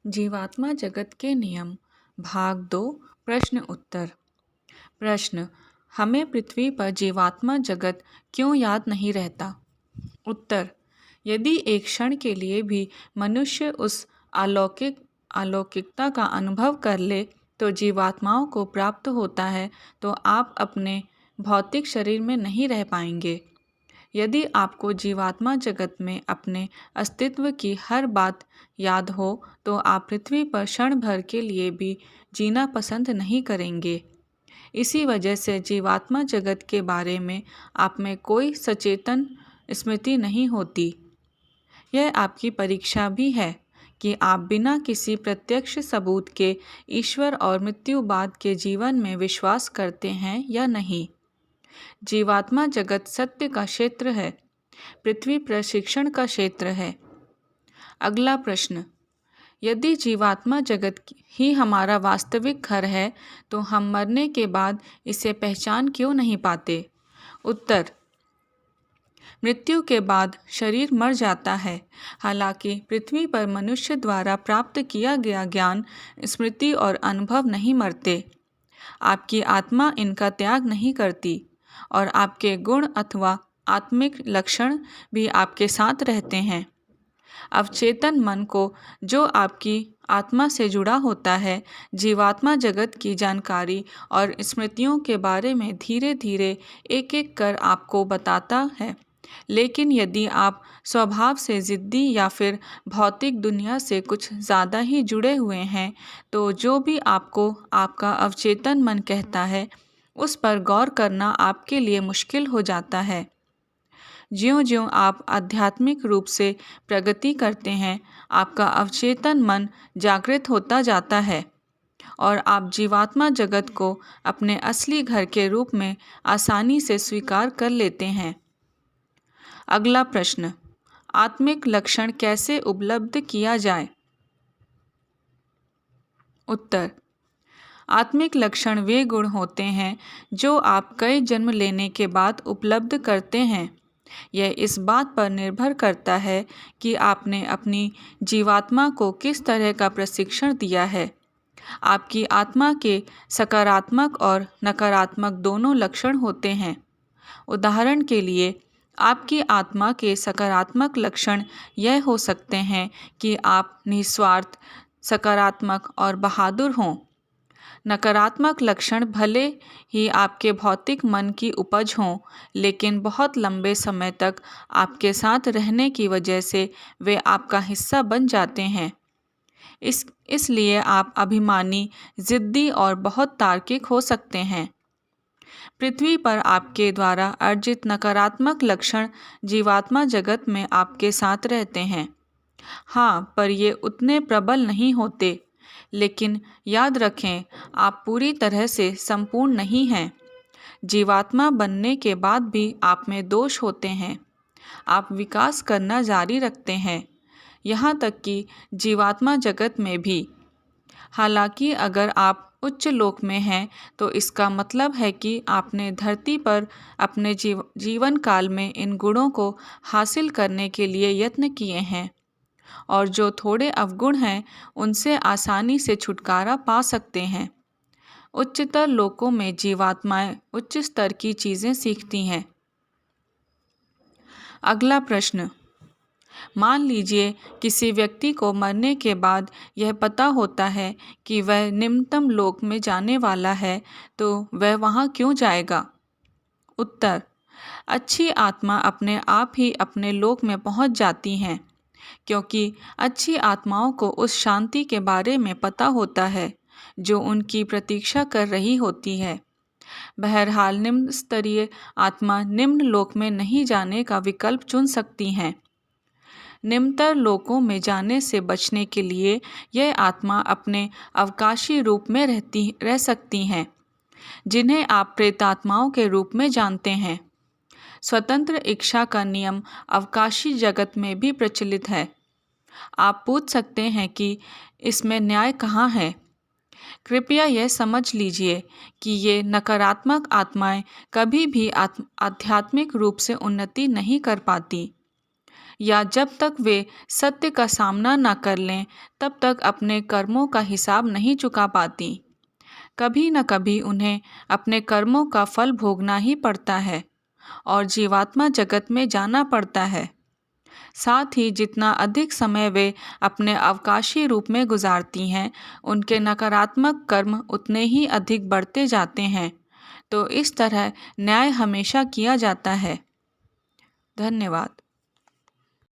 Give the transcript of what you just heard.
जीवात्मा जगत के नियम भाग 2 प्रश्न उत्तर। प्रश्न, हमें पृथ्वी पर जीवात्मा जगत क्यों याद नहीं रहता? उत्तर, यदि एक क्षण के लिए भी मनुष्य उस अलौकिकता का अनुभव कर ले तो जीवात्माओं को प्राप्त होता है, तो आप अपने भौतिक शरीर में नहीं रह पाएंगे। यदि आपको जीवात्मा जगत में अपने अस्तित्व की हर बात याद हो तो आप पृथ्वी पर क्षण भर के लिए भी जीना पसंद नहीं करेंगे। इसी वजह से जीवात्मा जगत के बारे में आप में कोई सचेतन स्मृति नहीं होती। यह आपकी परीक्षा भी है कि आप बिना किसी प्रत्यक्ष सबूत के ईश्वर और मृत्यु बाद के जीवन में विश्वास करते हैं या नहीं। जीवात्मा जगत सत्य का क्षेत्र है, पृथ्वी प्रशिक्षण का क्षेत्र है। अगला प्रश्न, यदि जीवात्मा जगत ही हमारा वास्तविक घर है तो हम मरने के बाद इसे पहचान क्यों नहीं पाते? उत्तर, मृत्यु के बाद शरीर मर जाता है। हालांकि पृथ्वी पर मनुष्य द्वारा प्राप्त किया गया ज्ञान, स्मृति और अनुभव नहीं मरते। आपकी आत्मा इनका त्याग नहीं करती और आपके गुण अथवा आत्मिक लक्षण भी आपके साथ रहते हैं। अवचेतन मन को, जो आपकी आत्मा से जुड़ा होता है, जीवात्मा जगत की जानकारी और स्मृतियों के बारे में धीरे धीरे एक एक कर आपको बताता है। लेकिन यदि आप स्वभाव से ज़िद्दी या फिर भौतिक दुनिया से कुछ ज़्यादा ही जुड़े हुए हैं, तो जो भी आपको आपका अवचेतन मन कहता है उस पर गौर करना आपके लिए मुश्किल हो जाता है। ज्यों-ज्यों आप आध्यात्मिक रूप से प्रगति करते हैं, आपका अवचेतन मन जागृत होता जाता है और आप जीवात्मा जगत को अपने असली घर के रूप में आसानी से स्वीकार कर लेते हैं। अगला प्रश्न, आत्मिक लक्षण कैसे उपलब्ध किया जाए? उत्तर, आत्मिक लक्षण वे गुण होते हैं जो आप कई जन्म लेने के बाद उपलब्ध करते हैं। यह इस बात पर निर्भर करता है कि आपने अपनी जीवात्मा को किस तरह का प्रशिक्षण दिया है। आपकी आत्मा के सकारात्मक और नकारात्मक दोनों लक्षण होते हैं। उदाहरण के लिए, आपकी आत्मा के सकारात्मक लक्षण यह हो सकते हैं कि आप निस्वार्थ, सकारात्मक और बहादुर हों। नकारात्मक लक्षण भले ही आपके भौतिक मन की उपज हों, लेकिन बहुत लंबे समय तक आपके साथ रहने की वजह से वे आपका हिस्सा बन जाते हैं। इसलिए आप अभिमानी, ज़िद्दी और बहुत तार्किक हो सकते हैं। पृथ्वी पर आपके द्वारा अर्जित नकारात्मक लक्षण जीवात्मा जगत में आपके साथ रहते हैं। हाँ, पर ये उतने प्रबल नहीं होते। लेकिन याद रखें, आप पूरी तरह से संपूर्ण नहीं हैं। जीवात्मा बनने के बाद भी आप में दोष होते हैं। आप विकास करना जारी रखते हैं, यहाँ तक कि जीवात्मा जगत में भी। हालांकि अगर आप उच्च लोक में हैं तो इसका मतलब है कि आपने धरती पर अपने जीवन काल में इन गुणों को हासिल करने के लिए यत्न किए हैं, और जो थोड़े अवगुण हैं उनसे आसानी से छुटकारा पा सकते हैं। उच्चतर लोकों में जीवात्माएं उच्च स्तर की चीज़ें सीखती हैं। अगला प्रश्न, मान लीजिए किसी व्यक्ति को मरने के बाद यह पता होता है कि वह निम्नतम लोक में जाने वाला है, तो वह वहाँ क्यों जाएगा? उत्तर, अच्छी आत्मा अपने आप ही अपने लोक में पहुँच जाती हैं, क्योंकि अच्छी आत्माओं को उस शांति के बारे में पता होता है जो उनकी प्रतीक्षा कर रही होती है। बहरहाल निम्न स्तरीय आत्मा निम्न लोक में नहीं जाने का विकल्प चुन सकती हैं। निम्नतर लोकों में जाने से बचने के लिए यह आत्मा अपने अवकाशी रूप में रह सकती हैं, जिन्हें आप प्रेतात्माओं के रूप में जानते हैं। स्वतंत्र इच्छा का नियम अवकाशी जगत में भी प्रचलित है। आप पूछ सकते हैं कि इसमें न्याय कहाँ है? कृपया यह समझ लीजिए कि ये नकारात्मक आत्माएं कभी भी आध्यात्मिक रूप से उन्नति नहीं कर पाती। या जब तक वे सत्य का सामना न कर लें तब तक अपने कर्मों का हिसाब नहीं चुका पाती। कभी न कभी उन्हें अपने कर्मों का फल भोगना ही पड़ता है और जीवात्मा जगत में जाना पड़ता है। साथ ही जितना अधिक समय वे अपने अवकाशी रूप में गुजारती हैं, उनके नकारात्मक कर्म उतने ही अधिक बढ़ते जाते हैं। तो इस तरह न्याय हमेशा किया जाता है। धन्यवाद।